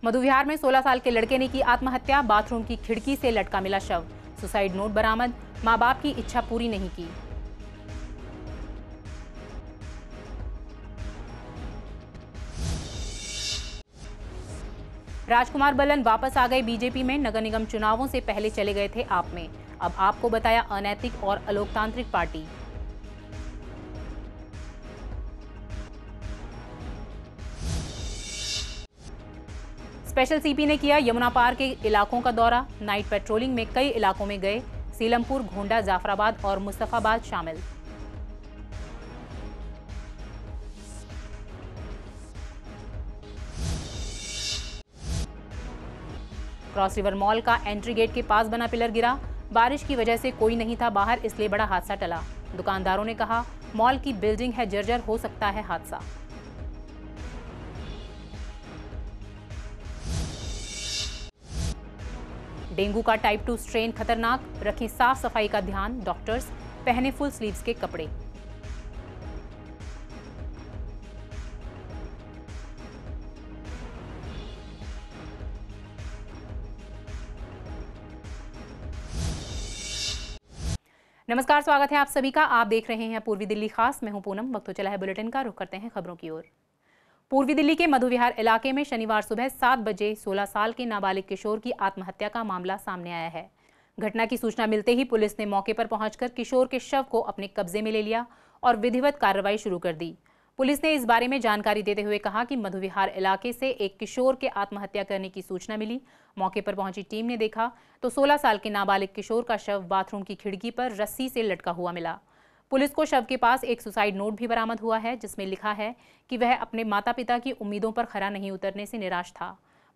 मधुविहार में 16 साल के लड़के ने की आत्महत्या, बाथरूम की खिड़की से लटका मिला शव। सुसाइड नोट बरामद, मां बाप की इच्छा पूरी नहीं की। राजकुमार बल्लन वापस आ गए बीजेपी में। नगर निगम चुनावों से पहले चले गए थे आप में, अब आपको बताया अनैतिक और अलोकतांत्रिक पार्टी। स्पेशल सीपी ने किया यमुना पार के इलाकों का दौरा। नाइट पेट्रोलिंग में कई इलाकों में गए। सीलमपुर, घोंडा, जाफराबाद और मुस्तफाबाद शामिल। क्रॉस रिवर मॉल का एंट्री गेट के पास बना पिलर गिरा। बारिश की वजह से कोई नहीं था बाहर, इसलिए बड़ा हादसा टला। दुकानदारों ने कहा मॉल की बिल्डिंग है जर्जर, हो सकता है हादसा। डेंगू का टाइप 2 स्ट्रेन खतरनाक, रखें साफ सफाई का ध्यान। डॉक्टर्स पहने फुल स्लीव्स के कपड़े। नमस्कार, स्वागत है आप सभी का। आप देख रहे हैं पूर्वी दिल्ली खास। मैं हूं पूनम। वक्त हो चला है बुलेटिन का, रुख करते हैं खबरों की ओर। पूर्वी दिल्ली के मधुविहार इलाके में शनिवार सुबह 7 बजे 16 साल के नाबालिग किशोर की आत्महत्या का मामला सामने आया है। घटना की सूचना मिलते ही पुलिस ने मौके पर पहुंचकर किशोर के शव को अपने कब्जे में ले लिया और विधिवत कार्रवाई शुरू कर दी। पुलिस ने इस बारे में जानकारी देते हुए कहा कि मधुविहार इलाके से एक किशोर के आत्महत्या करने की सूचना मिली। मौके पर पहुंची टीम ने देखा तो 16 साल के नाबालिग किशोर का शव बाथरूम की खिड़की पर रस्सी से लटका हुआ मिला। पुलिस को शव के पास एक सुसाइड नोट भी बरामद हुआ है, जिसमें लिखा है कि वह अपने माता पिता की उम्मीदों पर खरा नहीं उतरने से निराश था।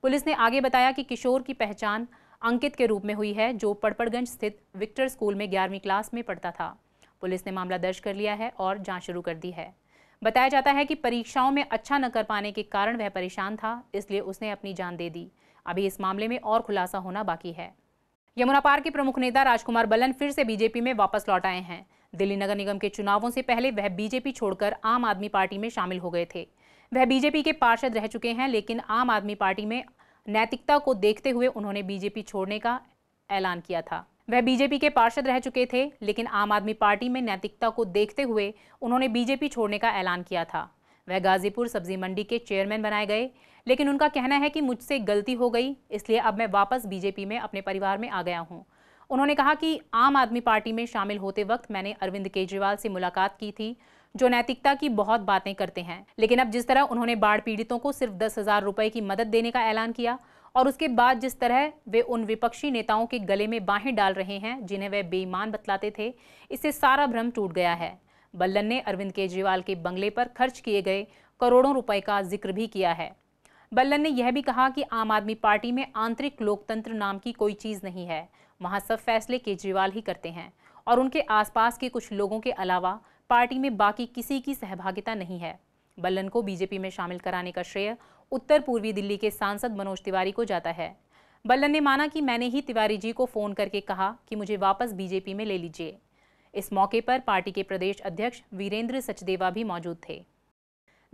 पुलिस ने आगे बताया कि किशोर की पहचान अंकित के रूप में हुई है, जो पड़पड़गंज स्थित विक्टर स्कूल में 11वीं क्लास में पढ़ता था। पुलिस ने मामला दर्ज कर लिया है और जांच शुरू कर दी है। बताया जाता है कि परीक्षाओं में अच्छा न कर पाने के कारण वह परेशान था, इसलिए उसने अपनी जान दे दी। अभी इस मामले में और खुलासा होना बाकी है। यमुना पार के प्रमुख नेता राजकुमार बल्लन फिर से बीजेपी में वापस लौट आए हैं। दिल्ली नगर निगम के चुनावों से पहले वह बीजेपी छोड़कर आम आदमी पार्टी में शामिल हो गए थे। वह बीजेपी के पार्षद रह चुके हैं, लेकिन आम आदमी पार्टी में नैतिकता को देखते हुए उन्होंने बीजेपी छोड़ने का ऐलान किया था। वह बीजेपी के पार्षद रह चुके थे, लेकिन आम आदमी पार्टी में नैतिकता को देखते हुए उन्होंने बीजेपी छोड़ने का ऐलान किया था। वह गाजीपुर सब्जी मंडी के चेयरमैन बनाए गए, लेकिन उनका कहना है कि मुझसे गलती हो गई, इसलिए अब मैं वापस बीजेपी में अपने परिवार में आ गया हूं। उन्होंने कहा कि आम आदमी पार्टी में शामिल होते वक्त मैंने अरविंद केजरीवाल से मुलाकात की थी, जो नैतिकता की बहुत बातें करते हैं, लेकिन अब जिस तरह उन्होंने बाढ़ पीड़ितों को सिर्फ 10,000 रुपए की मदद देने का ऐलान किया और उसके बाद जिस तरह वे उन विपक्षी नेताओं के गले में बाहें डाल रहे हैं जिन्हें वे बेईमान बतलाते थे, इससे सारा भ्रम टूट गया है। बल्लन ने अरविंद केजरीवाल के बंगले पर खर्च किए गए करोड़ों रुपए का जिक्र भी किया है। बल्लन ने यह भी कहा कि आम आदमी पार्टी में आंतरिक लोकतंत्र नाम की कोई चीज नहीं है, वहां सब फैसले केजरीवाल ही करते हैं और उनके आसपास के कुछ लोगों के अलावा पार्टी में बाकी किसी की सहभागिता नहीं है। बल्लन को बीजेपी में शामिल कराने का श्रेय उत्तर पूर्वी दिल्ली के सांसद मनोज तिवारी को जाता है। बल्लन ने माना कि मैंने ही तिवारी जी को फोन करके कहा कि मुझे वापस बीजेपी में ले लीजिए। इस मौके पर पार्टी के प्रदेश अध्यक्ष वीरेंद्र सचदेवा भी मौजूद थे।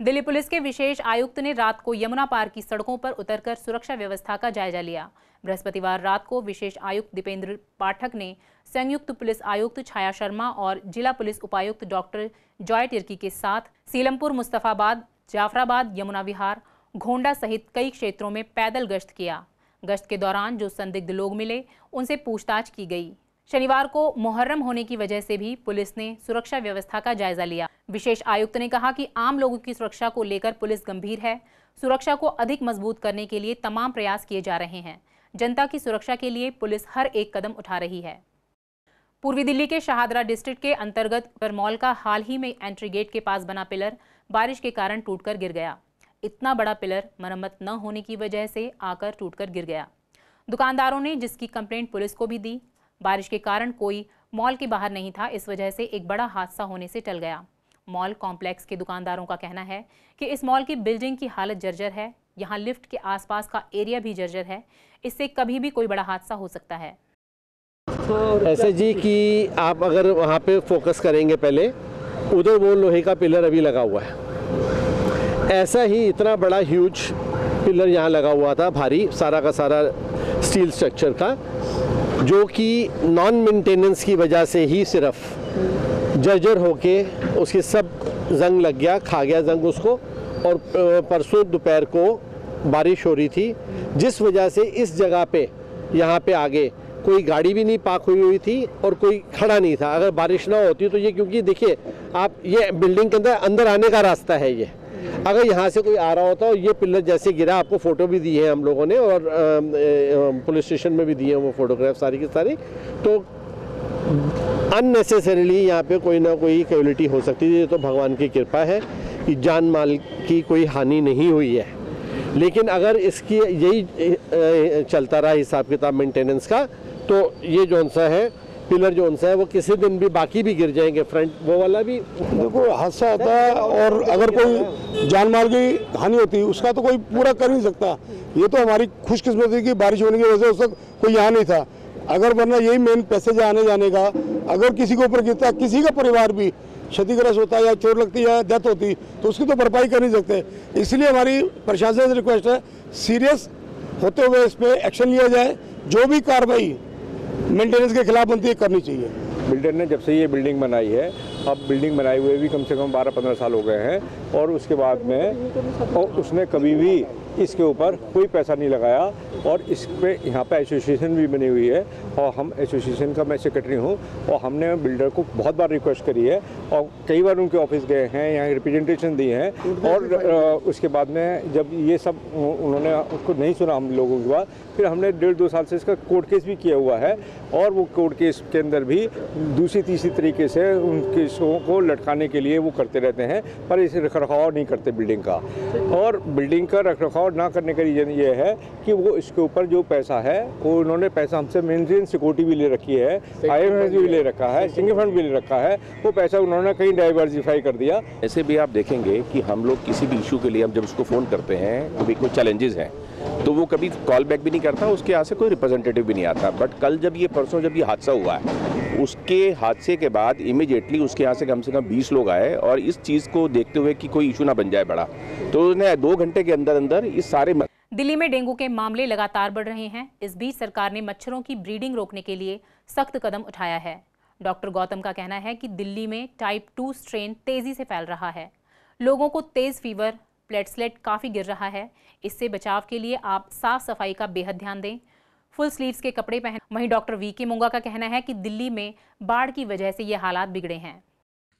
दिल्ली पुलिस के विशेष आयुक्त ने रात को यमुना पार की सड़कों पर उतरकर सुरक्षा व्यवस्था का जायजा लिया। बृहस्पतिवार रात को विशेष आयुक्त दीपेंद्र पाठक ने संयुक्त पुलिस आयुक्त छाया शर्मा और जिला पुलिस उपायुक्त डॉक्टर जॉय तिर्की के साथ सीलमपुर, मुस्तफाबाद, जाफराबाद, यमुना विहार, घोंडा सहित कई क्षेत्रों में पैदल गश्त किया। गश्त के दौरान जो संदिग्ध लोग मिले उनसे पूछताछ की गई। शनिवार को मुहर्रम होने की वजह से भी पुलिस ने सुरक्षा व्यवस्था का जायजा लिया। विशेष आयुक्त ने कहा कि आम लोगों की सुरक्षा को लेकर पुलिस गंभीर है। सुरक्षा को अधिक मजबूत करने के लिए तमाम प्रयास किए जा रहे हैं। जनता की सुरक्षा के लिए पुलिस हर एक कदम उठा रही है। पूर्वी दिल्ली के शाहदरा डिस्ट्रिक्ट के अंतर्गत मॉल का हाल ही में एंट्री गेट के पास बना पिलर बारिश के कारण टूटकर गिर गया। इतना बड़ा पिलर मरम्मत न होने की वजह से आकर टूटकर गिर गया। दुकानदारों ने जिसकी कंप्लेंट पुलिस को भी दी। बारिश के कारण कोई मॉल के बाहर नहीं था, इस वजह से एक बड़ा हादसा होने से टल गया। मॉल कॉम्प्लेक्स के दुकानदारों का कहना है कि इस मॉल की बिल्डिंग की हालत जर्जर है। यहाँ लिफ्ट के आसपास का एरिया भी जर्जर है, इससे कभी भी कोई बड़ा हादसा हो सकता है। ऐसे जी कि आप अगर वहाँ पे फोकस करेंगे, पहले उधर वो लोहे का पिलर अभी लगा हुआ है। ऐसा ही इतना बड़ा ह्यूज पिलर यहाँ लगा हुआ था भारी, सारा का सारा स्टील स्ट्रक्चर का, जो कि नॉन मेंटेनेंस की वजह से ही सिर्फ जर्जर होके उसके सब जंग लग गया, खा गया जंग उसको। और परसों दोपहर को बारिश हो रही थी, जिस वजह से इस जगह पे यहाँ पे आगे कोई गाड़ी भी नहीं पार्क हुई थी और कोई खड़ा नहीं था। अगर बारिश ना होती तो ये, क्योंकि देखिए आप, ये बिल्डिंग के अंदर आने का रास्ता है ये, अगर यहाँ से कोई आ रहा होता और ये पिलर जैसे गिरा, आपको फ़ोटो भी दी है हम लोगों ने और पुलिस स्टेशन में भी दिए हैं वो फोटोग्राफ सारी की सारी, तो अननेसेसरीली यहाँ पे कोई ना कोई कैजुअलिटी हो सकती है। ये तो भगवान की कृपा है कि जान माल की कोई हानि नहीं हुई है, लेकिन अगर इसकी यही चलता रहा हिसाब किताब मेंटेनेंस का, तो ये जौन सा है पिलर जौन सा है वो किसी दिन भी बाकी भी गिर जाएंगे, फ्रंट वो वाला भी। देखो हादसा होता है और अगर कोई जान माल की हानि होती है उसका तो कोई पूरा कर नहीं सकता। ये तो हमारी खुशकिस्मती की बारिश होने की वजह से उस वक्त कोई यहाँ नहीं था, अगर वरना यही मेन पैसेज आने जाने का, अगर किसी के ऊपर गिरता, किसी का परिवार भी क्षतिग्रस्त होता है या चोट लगती या डेथ होती तो उसकी तो भरपाई कर नहीं सकते। इसलिए हमारी प्रशासन से रिक्वेस्ट है, सीरियस होते हुए इस पर एक्शन लिया जाए, जो भी कार्रवाई मेंटेनेंस के खिलाफ बनती है करनी चाहिए। बिल्डर ने जब से ये बिल्डिंग बनाई है, अब बिल्डिंग बनाए हुए भी कम से कम 12-15 साल हो गए हैं, और उसके बाद में और उसने कभी भी इसके ऊपर कोई पैसा नहीं लगाया। और इस पे यहाँ पे एसोसिएशन भी बनी हुई है और हम एसोसिएशन का मैं सेक्रेटरी हूँ, और हमने बिल्डर को बहुत बार रिक्वेस्ट करी है और कई बार उनके ऑफिस गए हैं, यहाँ रिप्रेजेंटेशन दिए हैं, और उसके बाद में जब ये सब उन्होंने उसको नहीं सुना हम लोगों की बात, फिर हमने 1.5-2 साल से इसका कोर्ट केस भी किया हुआ है, और वो कोर्ट केस के अंदर भी दूसरी तीसरी तरीके से उन केसों को लटकाने के लिए वो करते रहते हैं, पर इसे रखरखाव नहीं करते बिल्डिंग का। और बिल्डिंग का रखरखाव ना करने का रीज़न ये है कि वो इसके ऊपर जो पैसा है वो उन्होंने पैसा हमसे मेंटेन सिक्योरिटी भी ले रखी है, IMF भी ले रखा है, सिंगल फंड भी ले रखा है, वो पैसा उन्होंने कहीं डाइवर्सिफाई कर दिया। ऐसे भी आप देखेंगे कि हम लोग किसी भी इशू के लिए हम जब उसको फ़ोन करते हैं, कभी कोई चैलेंजेस हैं तो वो कभी कॉल बैक भी नहीं करता, उसके यहाँ से कोई रिप्रेजेंटेटिव भी नहीं आता। बट कल जब ये परसों जब ये हादसा हुआ है, उसके हादसे के बाद इमीडिएटली उसके यहाँ से कम 20 लोग आए, और इस चीज़ को देखते हुए कि कोई इशू ना बन जाए बड़ा, तो उन्होंने 2 घंटे के अंदर अंदर इस सारे। दिल्ली में डेंगू के मामले लगातार बढ़ रहे हैं। इस बीच सरकार ने मच्छरों की ब्रीडिंग रोकने के लिए सख्त कदम उठाया है। डॉक्टर गौतम का कहना है कि दिल्ली में टाइप 2 स्ट्रेन तेजी से फैल रहा है। लोगों को तेज फीवर, प्लेटलेट काफ़ी गिर रहा है। इससे बचाव के लिए आप साफ सफाई का बेहद ध्यान दें, फुल स्लीव्स के कपड़े पहनें। वहीं डॉक्टर वीके मोंगा का कहना है कि दिल्ली में बाढ़ की वजह से ये हालात बिगड़े हैं।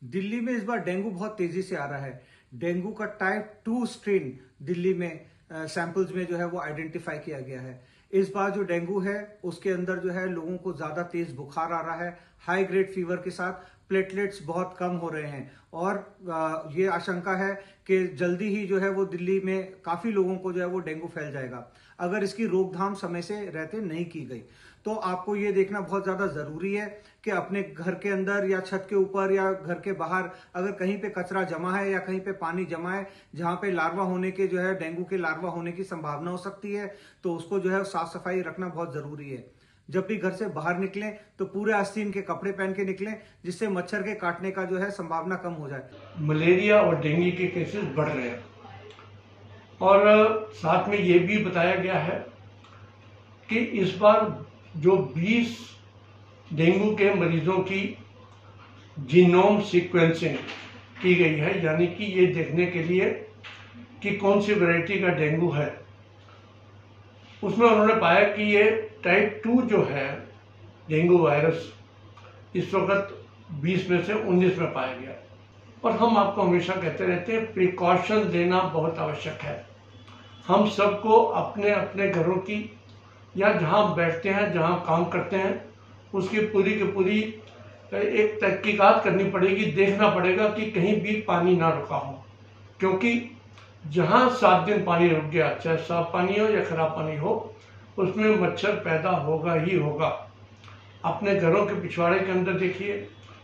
दिल्ली में इस बार डेंगू बहुत तेजी से आ रहा है। डेंगू का टाइप 2 स्ट्रेन दिल्ली में सैंपल्स में जो है वो आइडेंटिफाई किया गया है। इस बार जो डेंगू है उसके अंदर जो है लोगों को ज्यादा तेज बुखार आ रहा है, हाई ग्रेड फीवर के साथ प्लेटलेट्स बहुत कम हो रहे हैं, और ये आशंका है कि जल्दी ही जो है वो दिल्ली में काफी लोगों को जो है वो डेंगू फैल जाएगा अगर इसकी रोकथाम समय से रहते नहीं की गई। तो आपको ये देखना बहुत ज्यादा जरूरी है कि अपने घर के अंदर या छत के ऊपर या घर के बाहर अगर कहीं पे कचरा जमा है या कहीं पे पानी जमा है जहां पे लार्वा होने के जो है डेंगू के लार्वा होने की संभावना हो सकती है, तो उसको जो है साफ सफाई रखना बहुत जरूरी है। जब भी घर से बाहर निकलें तो पूरे आस्तीन के कपड़े पहन के निकलें, जिससे मच्छर के काटने का जो है संभावना कम हो जाए। मलेरिया और डेंगू के केसेस बढ़ रहे हैं, और साथ में ये भी बताया गया है कि इस बार जो 20 डेंगू के मरीजों की जीनोम सीक्वेंसिंग की गई है, यानी कि ये देखने के लिए कि कौन सी वैरायटी का डेंगू है, उसमें उन्होंने पाया कि ये टाइप 2 जो है डेंगू वायरस इस वक्त 20 में से 19 में पाया गया। और हम आपको हमेशा कहते रहते हैं प्रिकॉशन लेना बहुत आवश्यक है। हम सबको अपने अपने घरों की या जहाँ बैठते हैं, जहाँ काम करते हैं, उसकी पूरी की पूरी एक तहकीकात करनी पड़ेगी, देखना पड़ेगा कि कहीं भी पानी ना रुका हो, क्योंकि जहाँ 7 दिन पानी रुक गया, चाहे साफ पानी हो या खराब पानी हो, उसमें मच्छर पैदा होगा ही होगा। अपने घरों के पिछवाड़े के अंदर देखिए,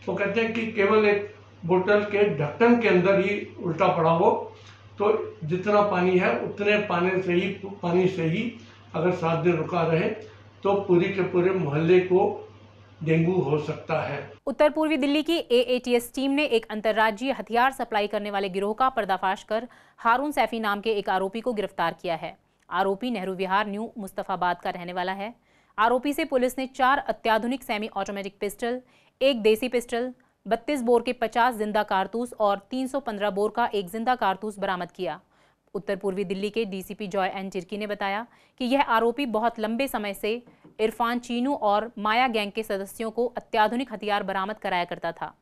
वो कहते हैं कि केवल एक बोतल के ढक्कन के अंदर ही उल्टा पड़ा हो, तो जितना पानी है उतने पानी से ही अगर 7 दिन रुका रहे तो पूरी के पूरे मोहल्ले को डेंगू हो सकता है। उत्तर पूर्वी दिल्ली की AATS टीम ने एक अंतर्राज्यीय हथियार सप्लाई करने वाले गिरोह का पर्दाफाश कर हारून सैफी नाम के एक आरोपी को गिरफ्तार किया है। आरोपी नेहरू विहार न्यू मुस्तफाबाद का रहने वाला है। आरोपी से पुलिस ने 4 अत्याधुनिक सेमी ऑटोमेटिक पिस्टल, 1 देसी पिस्टल, 32 बोर के 50 जिंदा कारतूस और 315 बोर का 1 जिंदा कारतूस बरामद किया। उत्तर पूर्वी दिल्ली के डीसीपी जॉय एन चिर्की ने बताया कि यह आरोपी बहुत लंबे समय से इरफान चीनू और माया गैंग के सदस्यों को अत्याधुनिक हथियार बरामद कराया करता था।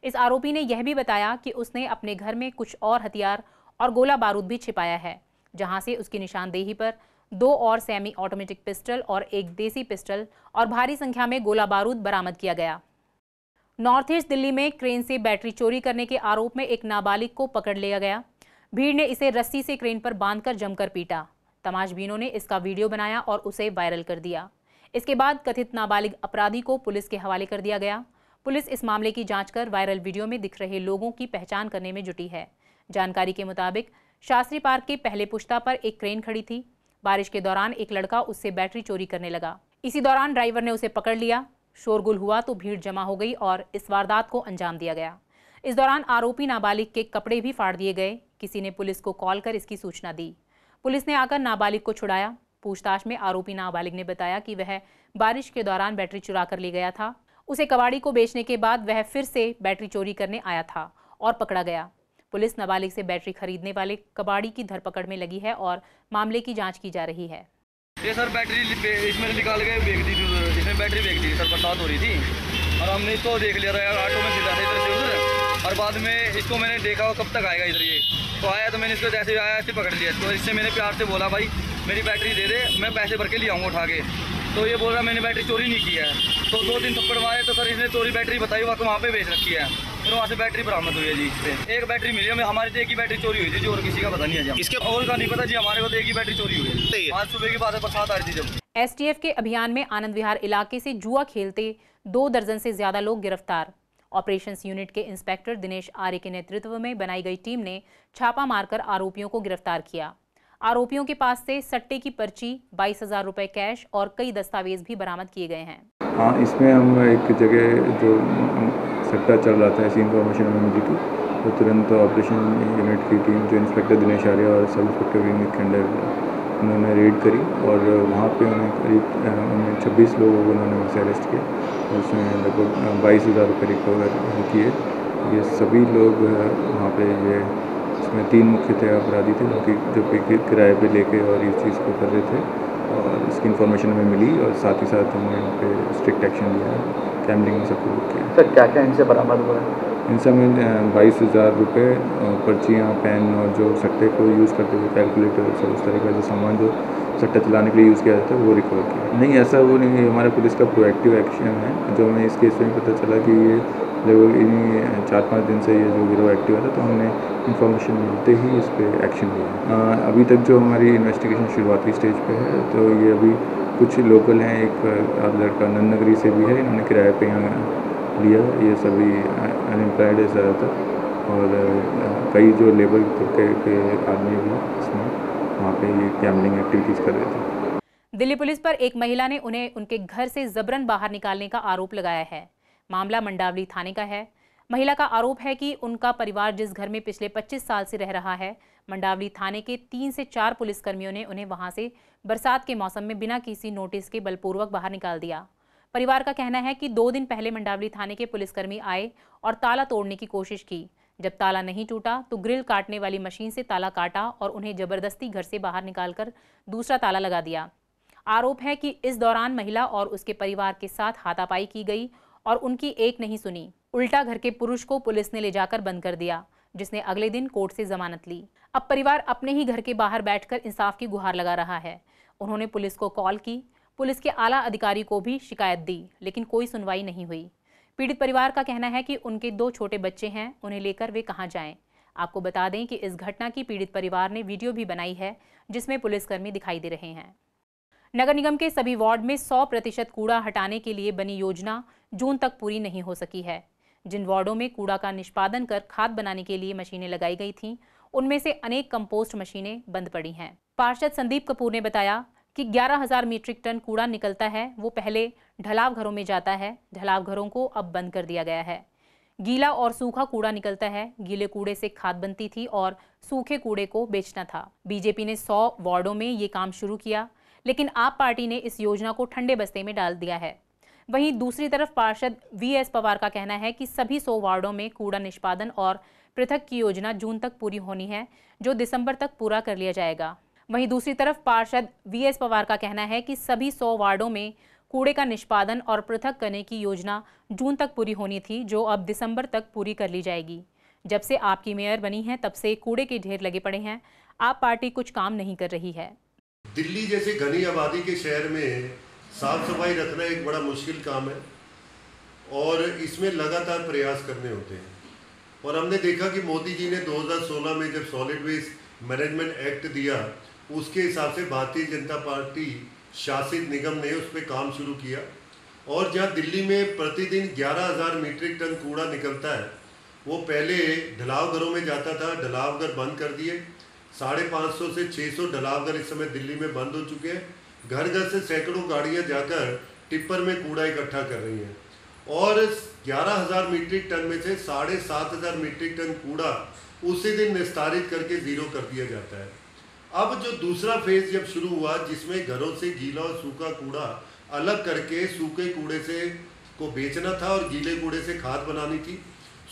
इस आरोपी ने यह भी बताया कि उसने अपने घर में कुछ और हथियार और गोला बारूद भी छिपाया है, जहां से उसकी निशानदेही पर 2 और सेमी ऑटोमेटिक पिस्टल और 1 देसी पिस्टल और भारी संख्या में गोला बारूद बरामद किया गया। नॉर्थ ईस्ट दिल्ली में क्रेन से बैटरी चोरी करने के आरोप में एक नाबालिग को पकड़ लिया गया। भीड़ ने इसे रस्सी से क्रेन पर बांधकर जमकर पीटा। तमाशबीनों ने इसका वीडियो बनाया और उसे वायरल कर दिया। इसके बाद कथित नाबालिग अपराधी को पुलिस के हवाले कर दिया गया। पुलिस इस मामले की जांच कर वायरल वीडियो में दिख रहे लोगों की पहचान करने में जुटी है। जानकारी के मुताबिक शास्त्री पार्क के पहले पुश्ता पर एक क्रेन खड़ी थी। बारिश के दौरान एक लड़का उससे बैटरी चोरी करने लगा। इसी दौरान ड्राइवर ने उसे पकड़ लिया। शोरगुल हुआ तो भीड़ जमा हो गई और इस वारदात को अंजाम दिया गया। इस दौरान आरोपी नाबालिग के कपड़े भी फाड़ दिए गए। किसी ने पुलिस को कॉल कर इसकी सूचना दी। पुलिस ने आकर नाबालिग को छुड़ाया। पूछताछ में आरोपी नाबालिग ने बताया कि वह बारिश के दौरान बैटरी चुरा कर ले गया था। उसे कबाड़ी को बेचने के बाद वह फिर से बैटरी चोरी करने आया था और पकड़ा गया। पुलिस नाबालिग से बैटरी खरीदने वाले कबाड़ी की धरपकड़ में लगी है और मामले की जांच की जा रही है। ये सर बैटरी इसमें निकाल के बेच दी थी, इसमें बैटरी बेच दी सर, बरसात हो रही थी और हमने इसको देख लिया था ऑटो में सीधा इधर से उधर, और बाद में इसको मैंने देखा वो कब तक आएगा इधर, ये तो आया तो मैंने इसको जैसे आया ऐसे पकड़ लिया इसको। इससे मैंने प्यार से बोला भाई मेरी बैटरी दे दे, मैं पैसे भर के ले आऊँगा उठा के। तो ये बोल रहा मैंने बैटरी चोरी नहीं की है। तो 2-3 थप्पड़ मारे तो सर इसने चोरी बैटरी बताई वहाँ पे बेच रखी है। फिर वहाँ से बैटरी बरामद हुई है जी। इस पे एक बैटरी मिली है, हमारी तो एक ही बैटरी चोरी हुई थी जी, और किसी का पता नहीं है जी। इसके और का नहीं पता जी, हमारे को तो एक ही बैटरी चोरी हुई है। आज सुबह की बात है, बरसात आ रही थी जब। एसटीएफ के अभियान में आनंद विहार इलाके से जुआ खेलते 2 दर्जन से ज्यादा लोग गिरफ्तार। ऑपरेशंस यूनिट के इंस्पेक्टर दिनेश आर्य के नेतृत्व में बनाई गई टीम ने छापा मारकर आरोपियों को गिरफ्तार किया। आरोपियों के पास से सट्टे की पर्ची, 22,000 रुपए कैश और कई दस्तावेज भी बरामद किए गए हैं। हाँ, इसमें हम एक जगह जो सट्टा चल रहा था, ऐसी इन्फॉर्मेशन हमें मिली थी, तो तुरंत ऑपरेशन यूनिट की टीम जो इंस्पेक्टर दिनेश आर्य और सब इंस्पेक्टर विनीत खंडर उन्होंने रेड करी और वहाँ पे उन्हें करीब 26 लोगों को उन्होंने वहाँ से अरेस्ट किया। उसमें लगभग 22,000 रुपये रिकवर किए। ये सभी लोग वहाँ पे ये इसमें 3 मुख्य थे अपराधी थे जो किराए पे लेके और इस चीज़ को कर रहे थे, और इसकी इन्फॉर्मेशन हमें मिली और साथ ही साथ हमने यहाँ पे स्ट्रिक्ट एक्शन लिया, कैमरिंग में सब कुछ किया। सर क्या क्या इनसे बरामद हुआ है? इन सब में 22,000 रुपये, पर्चियाँ, पेन और जो सट्टे को यूज़ करते थे, कैलकुलेटर, सब उस तरह का जो सामान जो सट्टा चलाने के लिए यूज़ किया जाता है वो रिकवर किया। नहीं, ऐसा वो नहीं है, हमारा पुलिस का प्रोएक्टिव एक्शन है। जो हमें इस केस में पता चला कि ये लगभग इन 4-5 दिन से ये जो गिरोह एक्टिव था, तो हमने इन्फॉर्मेशन मिलते ही इस पर एक्शन लिया। अभी तक जो हमारी इन्वेस्टिगेशन शुरुआती स्टेज पे है, तो ये अभी कुछ लोकल हैं, एक लड़का नंदनगरी से भी है, इन्होंने किराए पे यहाँ लिया। ये सभी अनएम्प्लॉयड है ज़्यादातर, और कई जो लेबर के आदमी भी इसमें वहाँ पे ये गैम्बलिंग एक्टिविटीज़ कर रहे थे। दिल्ली पुलिस पर एक महिला ने उन्हें उनके घर से जबरन बाहर निकालने का आरोप लगाया है। मामला मंडावली थाने का है। महिला का आरोप है कि उनका परिवार जिस घर में पिछले 25 साल से रह रहा है, मंडावली थाने के 3 से 4 पुलिसकर्मियों ने उन्हें वहां से बरसात के मौसम में बिना किसी नोटिस के बलपूर्वक बाहर निकाल दिया। परिवार का कहना है कि 2 दिन पहले मंडावली थाने के पुलिसकर्मी आए और ताला तोड़ने की कोशिश की। जब ताला नहीं टूटा तो ग्रिल काटने वाली मशीन से ताला काटा और उन्हें जबरदस्ती घर से बाहर निकालकर दूसरा ताला लगा दिया। आरोप है कि इस दौरान महिला और उसके परिवार के साथ हाथापाई की गई और उनकी एक नहीं सुनी। उल्टा घर के पुरुष को पुलिस ने ले जाकर बंद कर दिया, जिसने अगले दिन कोर्ट से जमानत ली। अब परिवार अपने ही घर के बाहर बैठकर इंसाफ की गुहार लगा रहा है। उन्होंने पुलिस को कॉल की, पुलिस के आला अधिकारी को भी शिकायत दी, लेकिन कोई सुनवाई नहीं हुई। पीड़ित परिवार का कहना है कि उनके 2 छोटे बच्चे हैं, उन्हें लेकर वे कहां जाएं। आपको बता दें कि इस घटना की पीड़ित परिवार ने वीडियो भी बनाई है, जिसमें पुलिसकर्मी दिखाई दे रहे हैं। नगर निगम के सभी वार्ड में 100% कूड़ा हटाने के लिए बनी योजना जून तक पूरी नहीं हो सकी है। जिन वार्डों में कूड़ा का निष्पादन कर खाद बनाने के लिए मशीनें लगाई गई थीं, उनमें से अनेक कंपोस्ट मशीनें बंद पड़ी हैं। पार्षद संदीप कपूर ने बताया कि 11,000 मीट्रिक टन कूड़ा निकलता है, वो पहले ढलाव घरों में जाता है। ढलाव घरों को अब बंद कर दिया गया है। गीला और सूखा कूड़ा निकलता है, गीले कूड़े से खाद बनती थी और सूखे कूड़े को बेचना था। बीजेपी ने 100 वार्डों में ये काम शुरू किया, लेकिन आप पार्टी ने इस योजना को ठंडे बस्ते में डाल दिया है। वहीं दूसरी तरफ पार्षद वीएस पवार का कहना है कि सभी 100 वार्डों में कूड़ा निष्पादन और पृथक की योजना जून तक पूरी होनी है, जो दिसंबर तक पूरा कर लिया जाएगा। वहीं दूसरी तरफ पार्षद वीएस पवार का कहना है कि सभी 100 वार्डों में कूड़े का निष्पादन और पृथक करने की योजना जून तक पूरी होनी थी, जो अब दिसंबर तक पूरी कर ली जाएगी। जब से आपकी मेयर बनी है तब से कूड़े के ढेर लगे पड़े हैं, आप पार्टी कुछ काम नहीं कर रही है। दिल्ली जैसे घनी आबादी के शहर में साफ सफाई रखना एक बड़ा मुश्किल काम है और इसमें लगातार प्रयास करने होते हैं। और हमने देखा कि मोदी जी ने 2016 में जब सॉलिड वेस्ट मैनेजमेंट एक्ट दिया, उसके हिसाब से भारतीय जनता पार्टी शासित निगम ने उस पर काम शुरू किया। और जहाँ दिल्ली में प्रतिदिन 11,000 मीट्रिक टन कूड़ा निकलता है, वो पहले ढलाव घरों में जाता था, ढलाव घर बंद कर दिए। 550 से 600 ढलाव घर इस समय दिल्ली में बंद हो चुके हैं। घर घर से सैकड़ों गाड़ियां जाकर टिप्पर में कूड़ा इकट्ठा कर रही हैं और 11,000 मीट्रिक टन में से 7,500 मीट्रिक टन कूड़ा उसी दिन निस्तारित करके जीरो कर दिया जाता है। अब जो दूसरा फेज जब शुरू हुआ, जिसमें घरों से गीला और सूखा कूड़ा अलग करके सूखे कूड़े से को बेचना था और गीले कूड़े से खाद बनानी थी,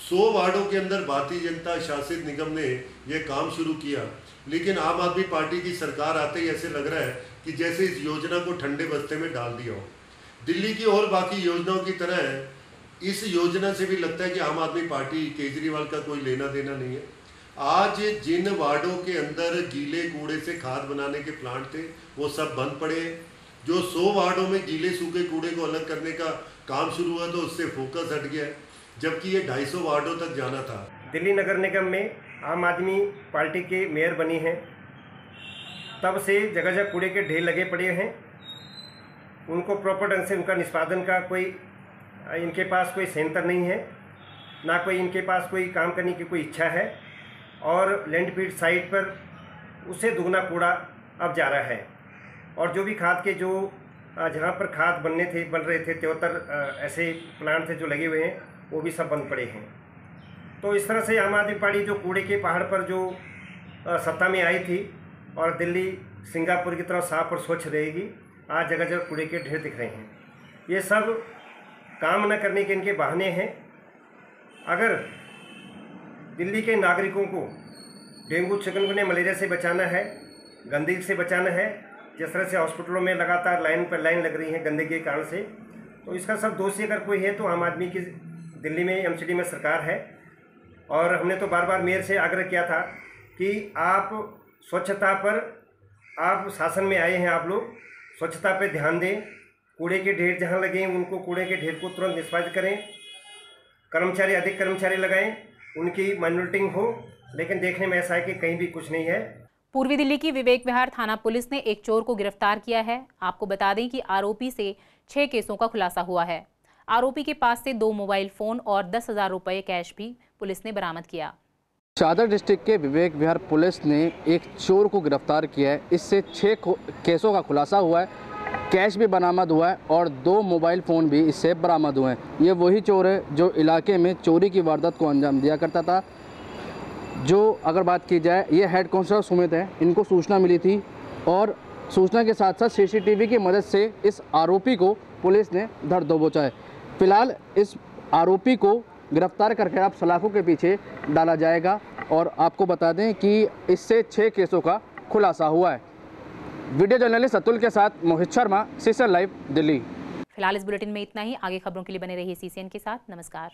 100 वार्डों के अंदर भारतीय जनता शासित निगम ने यह काम शुरू किया। लेकिन आम आदमी पार्टी की सरकार आते ही ऐसे लग रहा है कि जैसे इस योजना को ठंडे बस्ते में डाल दिया हो। दिल्ली की और बाकी योजनाओं की तरह इस योजना से भी लगता है कि आम आदमी पार्टी केजरीवाल का कोई लेना देना नहीं है। आज जिन वार्डों के अंदर गीले कूड़े से खाद बनाने के प्लांट थे, वो सब बंद पड़े हैं। जो 100 वार्डों में गीले सूखे कूड़े को अलग करने का काम शुरू हुआ तो उससे फोकस हट गया है, जबकि ये 250 वार्डों तक जाना था। दिल्ली नगर निगम में आम आदमी पार्टी के मेयर बनी हैं, तब से जगह जगह कूड़े के ढेर लगे पड़े हैं। उनको प्रॉपर ढंग से उनका निष्पादन का कोई इनके पास कोई सेंटर नहीं है, ना कोई इनके पास कोई काम करने की कोई इच्छा है। और लैंडफील्ड साइट पर उससे दुगना कूड़ा अब जा रहा है। और जो भी खाद के जो जहाँ पर खाद बन रहे थे 73 ऐसे प्लांट थे जो लगे हुए हैं, वो भी सब बंद पड़े हैं। तो इस तरह से आम आदमी पार्टी जो कूड़े के पहाड़ पर जो सत्ता में आई थी और दिल्ली सिंगापुर की तरह साफ और स्वच्छ रहेगी, आज जगह जगह कूड़े के ढेर दिख रहे हैं। ये सब काम न करने के इनके बहाने हैं। अगर दिल्ली के नागरिकों को डेंगू, चिकनगुनिया, मलेरिया से बचाना है, गंदगी से बचाना है, जिस तरह से हॉस्पिटलों में लगातार लाइन पर लाइन लग रही है गंदगी के कारण से, तो इसका सब दोषी अगर कोई है तो आम आदमी की दिल्ली में एमसीडी में सरकार है। और हमने तो बार बार मेयर से आग्रह किया था कि आप स्वच्छता पर, आप शासन में आए हैं, आप लोग स्वच्छता पर ध्यान दें। कूड़े के ढेर जहाँ लगे उनको कूड़े के ढेर को तुरंत निष्पादित करें। कर्मचारी, अधिक कर्मचारी लगाएं, उनकी मॉनिटरिंग हो। लेकिन देखने में ऐसा है कि कहीं भी कुछ नहीं है। पूर्वी दिल्ली की विवेक विहार थाना पुलिस ने एक चोर को गिरफ्तार किया है। आपको बता दें कि आरोपी से 6 केसों का खुलासा हुआ है। आरोपी के पास से 2 मोबाइल फोन और 10,000 रुपए कैश भी पुलिस ने बरामद किया। चादर डिस्ट्रिक्ट के विवेक विहार पुलिस ने एक चोर को गिरफ्तार किया है। इससे 6 केसों का खुलासा हुआ है, कैश भी बरामद हुआ है और 2 मोबाइल फ़ोन भी इससे बरामद हुए हैं। ये वही चोर है जो इलाके में चोरी की वारदात को अंजाम दिया करता था। जो अगर बात की जाए, ये हेड कांस्टेबल सुमित है, इनको सूचना मिली थी और सूचना के साथ साथ सीसीटीवी की मदद से इस आरोपी को पुलिस ने धर दबोचा है। फिलहाल इस आरोपी को गिरफ्तार करके अब सलाखों के पीछे डाला जाएगा। और आपको बता दें कि इससे 6 केसों का खुलासा हुआ है। वीडियो जर्नलिस्ट अतुल के साथ मोहित शर्मा, सीसीएन लाइव, दिल्ली। फिलहाल इस बुलेटिन में इतना ही। आगे खबरों के लिए बने रहिए सीसीएन के साथ। नमस्कार।